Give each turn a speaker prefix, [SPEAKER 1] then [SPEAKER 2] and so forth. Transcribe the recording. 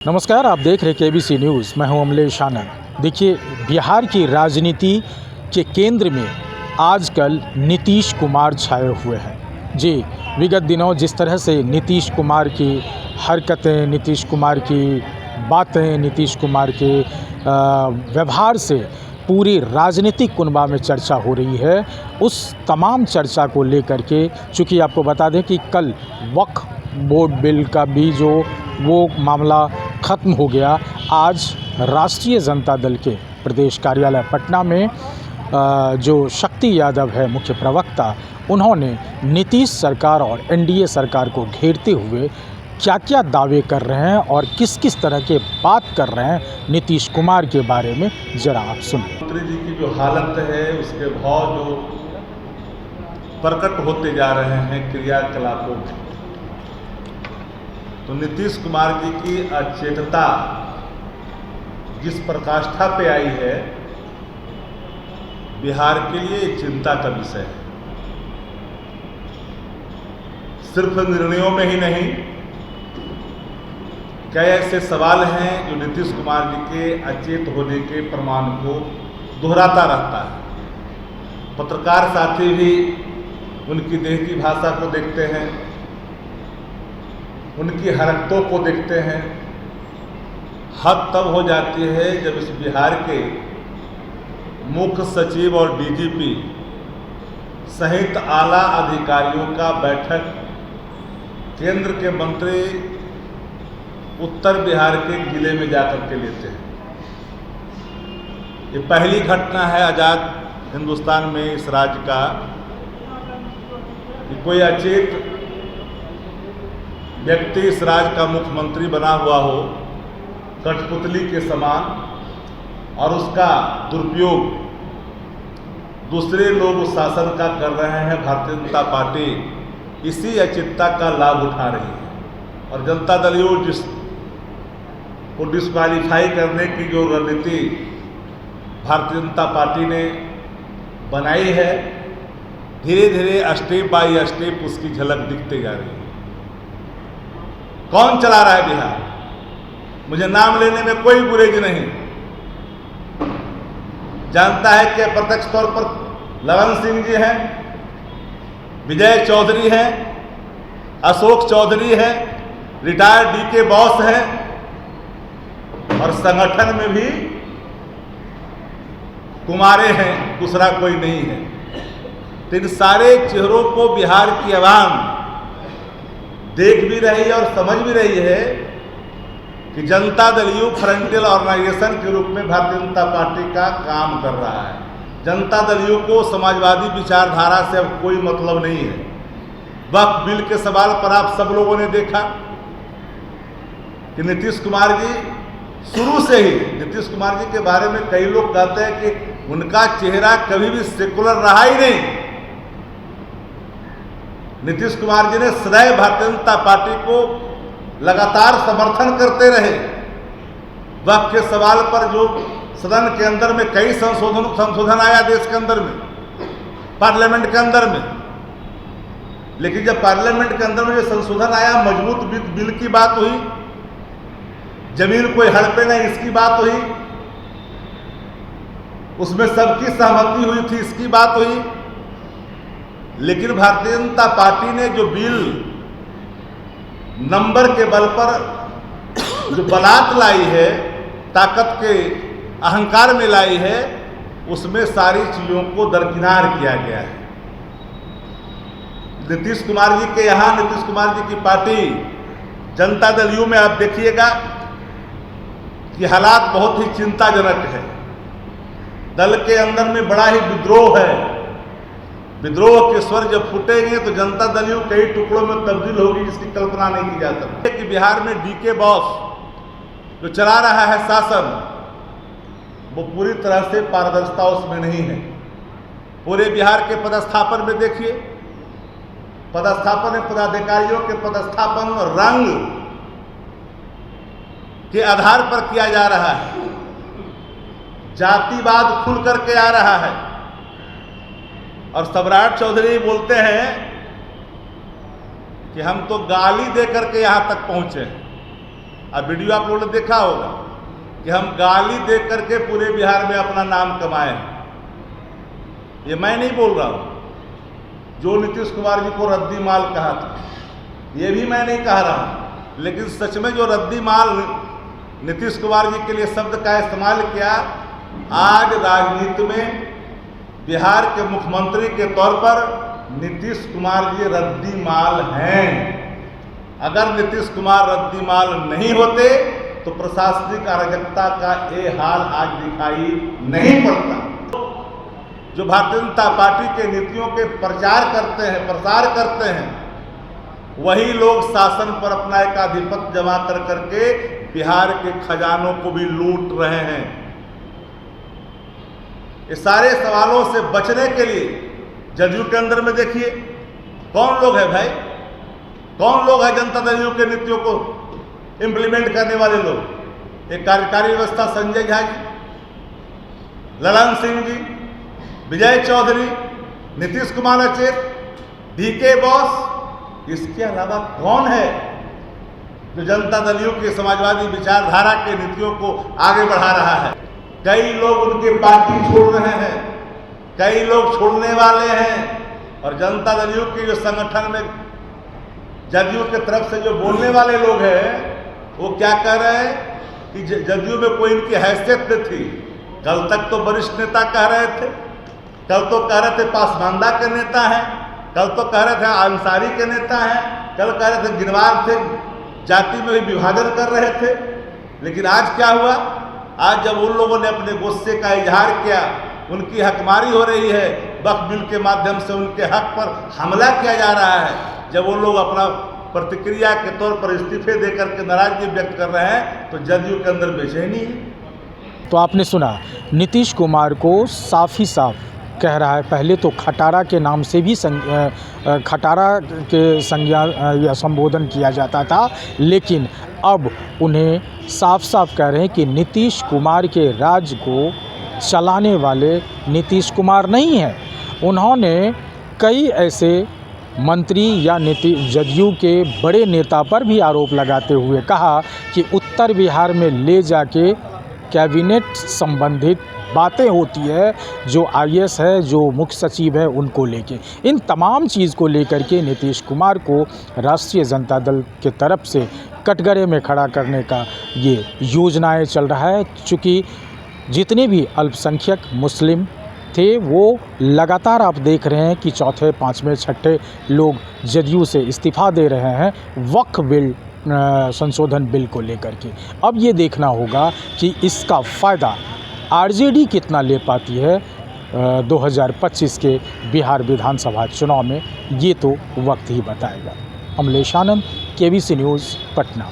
[SPEAKER 1] नमस्कार, आप देख रहे केबीसी न्यूज़। मैं हूं अमलेश आनंद। देखिए, बिहार की राजनीति के केंद्र में आजकल नीतीश कुमार छाए हुए हैं। जी, विगत दिनों जिस तरह से नीतीश कुमार की हरकतें, नीतीश कुमार की बातें, नीतीश कुमार के व्यवहार से पूरी राजनीतिक कुनबा में चर्चा हो रही है, उस तमाम चर्चा को लेकर के, चूँकि आपको बता दें कि कल वक्फ बोर्ड बिल का भी जो वो मामला ख़त्म हो गया। आज राष्ट्रीय जनता दल के प्रदेश कार्यालय पटना में जो शक्ति यादव है मुख्य प्रवक्ता, उन्होंने नीतीश सरकार और एनडीए सरकार को घेरते हुए क्या क्या दावे कर रहे हैं और किस किस तरह के बात कर रहे हैं नीतीश कुमार के बारे में, ज़रा आप सुनिए।
[SPEAKER 2] मुख्यमंत्री जी की जो हालत है, उसके भाव जो प्रकट होते जा रहे हैं क्रियाकलापों में, तो नीतीश कुमार जी की अचेतता जिस प्रकाष्ठा पे आई है, बिहार के लिए चिंता का विषय है। सिर्फ निर्णयों में ही नहीं, कई ऐसे सवाल हैं जो नीतीश कुमार जी के अचेत होने के प्रमाण को दोहराता रहता है। पत्रकार साथी भी उनकी देह की भाषा को देखते हैं, उनकी हरकतों को देखते हैं। हद तब हो जाती है जब इस बिहार के मुख्य सचिव और डीजीपी सहित आला अधिकारियों का बैठक केंद्र के मंत्री उत्तर बिहार के जिले में जाकर के लेते हैं। ये पहली घटना है आज़ाद हिंदुस्तान में इस राज्य का कि कोई अचेत व्यक्ति इस राज्य का मुख्यमंत्री बना हुआ हो, कठपुतली के समान, और उसका दुरुपयोग दूसरे लोग उस शासन का कर रहे हैं। भारतीय जनता पार्टी इसी अचिंता का लाभ उठा रही है और जनता दल को डिस्क्वालीफाई करने की जो रणनीति भारतीय जनता पार्टी ने बनाई है, धीरे धीरे स्टेप बाय स्टेप उसकी झलक दिखते जा रही है। कौन चला रहा है बिहार? मुझे नाम लेने में कोई गुरेज नहीं। जानता है कि प्रत्यक्ष तौर पर ललन सिंह जी हैं, विजय चौधरी हैं, अशोक चौधरी हैं, रिटायर्ड डीके बॉस हैं, और संगठन में भी कुमारे हैं, दूसरा कोई नहीं है। तो इन सारे चेहरों को बिहार की आवाम देख भी रही है और समझ भी रही है कि जनता दल फ्रंटियल ऑर्गेनाइजेशन के रूप में भारतीय जनता पार्टी का काम कर रहा है। जनता दल को समाजवादी विचारधारा से अब कोई मतलब नहीं है। वक्फ बिल के सवाल पर आप सब लोगों ने देखा कि नीतीश कुमार जी शुरू से ही, नीतीश कुमार जी के बारे में कई लोग कहते हैं कि उनका चेहरा कभी भी सेकुलर रहा ही नहीं। नीतीश कुमार जी ने सदैव भारतीय जनता पार्टी को लगातार समर्थन करते रहे। वक्फ के सवाल पर जो सदन के अंदर में कई संशोधन आया देश के अंदर में, पार्लियामेंट के अंदर में, लेकिन जब पार्लियामेंट के अंदर में जो संशोधन आया, मजबूत बिल की बात हुई, जमीन कोई हड़पे नहीं इसकी बात हुई, उसमें सबकी सहमति हुई थी इसकी बात हुई। लेकिन भारतीय जनता पार्टी ने जो बिल नंबर के बल पर जो बलात् लाई है, ताकत के अहंकार में लाई है, उसमें सारी चीज़ों को दरकिनार किया गया है। नीतीश कुमार जी के यहाँ, नीतीश कुमार जी की पार्टी जनता दल यू में आप देखिएगा कि हालात बहुत ही चिंताजनक है। दल के अंदर में बड़ा ही विद्रोह है। विद्रोह के स्वर जब फूटेंगे तो जनता दल कई टुकड़ों में तब्दील होगी, जिसकी कल्पना नहीं की जा सकती। कि बिहार में डीके बॉस जो चला रहा है शासन, वो पूरी तरह से पारदर्शिता उसमें नहीं है। पूरे बिहार के पदस्थापन में देखिए, पदस्थापन में पदाधिकारियों के पदस्थापन रंग के आधार पर किया जा रहा है। जातिवाद खुल करके आ रहा है। और सम्राट चौधरी बोलते हैं कि हम तो गाली दे करके यहाँ तक पहुँचे। और वीडियो आप लोगों ने देखा होगा कि हम गाली दे करके पूरे बिहार में अपना नाम कमाए हैं। ये मैं नहीं बोल रहा हूँ, जो नीतीश कुमार जी को रद्दी माल कहा था ये भी मैं नहीं कह रहा हूँ, लेकिन सच में जो रद्दी माल नीतीश कुमार जी के लिए शब्द का इस्तेमाल किया, आज राजनीति में बिहार के मुख्यमंत्री के तौर पर नीतीश कुमार जी रद्दी माल हैं। अगर नीतीश कुमार रद्दी माल नहीं होते तो प्रशासनिक अराजकता का ये हाल आज दिखाई नहीं पड़ता। जो भारतीय जनता पार्टी के नीतियों के प्रचार करते हैं, प्रसार करते हैं, वही लोग शासन पर अपना एक आधिपत्य जमा कर करके बिहार के खजानों को भी लूट रहे हैं। ये सारे सवालों से बचने के लिए जदयू के अंदर में देखिए कौन लोग हैं भाई, कौन लोग हैं जनता दल यू के नीतियों को इम्प्लीमेंट करने वाले लोग। एक कार्यकारी व्यवस्था संजय झा जी, ललन सिंह जी, विजय चौधरी, नीतीश कुमार अचेत, डीके बॉस, इसके अलावा कौन है जो जनता दल यू की समाजवादी विचारधारा के नीतियों को आगे बढ़ा रहा है। कई लोग उनकी पार्टी छोड़ रहे हैं, कई लोग छोड़ने वाले हैं, और जनता दल यू के जो संगठन में जदयू की तरफ से जो बोलने वाले लोग हैं वो क्या कह रहे हैं कि जदयू में कोई इनकी हैसियत नहीं थी। कल तक तो वरिष्ठ नेता कह रहे थे, कल तो कह रहे थे पासमानदा के नेता हैं, कल तो कह रहे थे अंसारी के नेता हैं, कल कह रहे थे गिनवार थे, जाति में भी विभाजन कर रहे थे। लेकिन आज क्या हुआ? आज जब उन लोगों ने अपने गुस्से का इजहार किया, उनकी हकमारी हो रही है, वक्फ बिल के माध्यम से उनके हक पर हमला किया जा रहा है, जब वो लोग अपना प्रतिक्रिया के तौर पर इस्तीफे देकर के नाराजगी व्यक्त कर रहे हैं, तो जदयू के अंदर बेचैनी है।
[SPEAKER 1] तो आपने सुना नीतीश कुमार को साफ ही साफ कह रहा है, पहले तो खटारा के नाम से भी खटारा के संज्ञा या संबोधन किया जाता था, लेकिन अब उन्हें साफ साफ कह रहे हैं कि नीतीश कुमार के राज्य को चलाने वाले नीतीश कुमार नहीं हैं। उन्होंने कई ऐसे मंत्री या जदयू के बड़े नेता पर भी आरोप लगाते हुए कहा कि उत्तर बिहार में ले जाके कैबिनेट संबंधित बातें होती है, जो आईएएस है, जो मुख्य सचिव है, उनको लेके, इन तमाम चीज़ को लेकर के नीतीश कुमार को राष्ट्रीय जनता दल के तरफ से कटघरे में खड़ा करने का ये योजनाएं चल रहा है। चूँकि जितने भी अल्पसंख्यक मुस्लिम थे वो लगातार आप देख रहे हैं कि चौथे, पाँचवें, छठे लोग जदयू से इस्तीफ़ा दे रहे हैं वक्फ बिल संशोधन बिल को लेकर के। अब ये देखना होगा कि इसका फ़ायदा आरजेडी कितना ले पाती है 2025 के बिहार विधानसभा चुनाव में, ये तो वक्त ही बताएगा। अमलेश आनंद, केबीसी न्यूज़, पटना।